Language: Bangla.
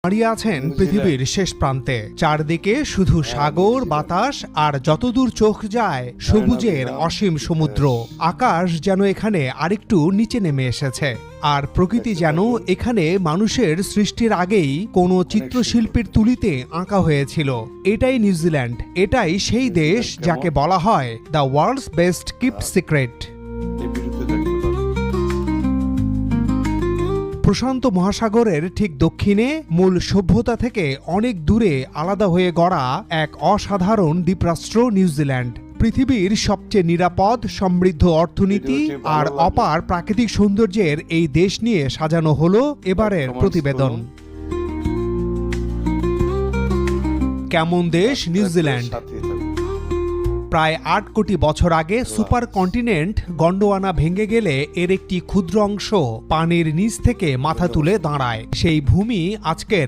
দাঁড়িয়ে আছেন পৃথিবীর শেষ প্রান্তে। চারদিকে শুধু সাগর, বাতাস আর যতদূর চোখ যায় সবুজের অসীম সমুদ্র। আকাশ যেন এখানে আরেকটু নিচে নেমে এসেছে, আর প্রকৃতি যেন এখানে মানুষের সৃষ্টির আগেই কোনো চিত্রশিল্পীর তুলিতে আঁকা হয়েছিল। এটাই নিউজিল্যান্ড, এটাই সেই দেশ যাকে বলা হয় the world's best kept secret. প্রশান্ত মহাসাগরের ঠিক দক্ষিণে, মূল সভ্যতা থেকে অনেক দূরে আলাদা হয়ে গড়া এক অসাধারণ দ্বীপরাষ্ট্র নিউজিল্যান্ড। পৃথিবীর সবচেয়ে নিরাপদ, সমৃদ্ধ অর্থনীতি আর অপার প্রাকৃতিক সৌন্দর্যের এই দেশ নিয়ে সাজানো হলো এবারের প্রতিবেদন। কেমন দেশ নিউজিল্যান্ড? প্রায় ৮ কোটি বছর আগে সুপার কন্টিনেন্ট গন্ডোয়ানা ভেঙে গেলে এর একটি ক্ষুদ্র অংশ পানির নিচ থেকে মাথা তুলে দাঁড়ায়। সেই ভূমি আজকের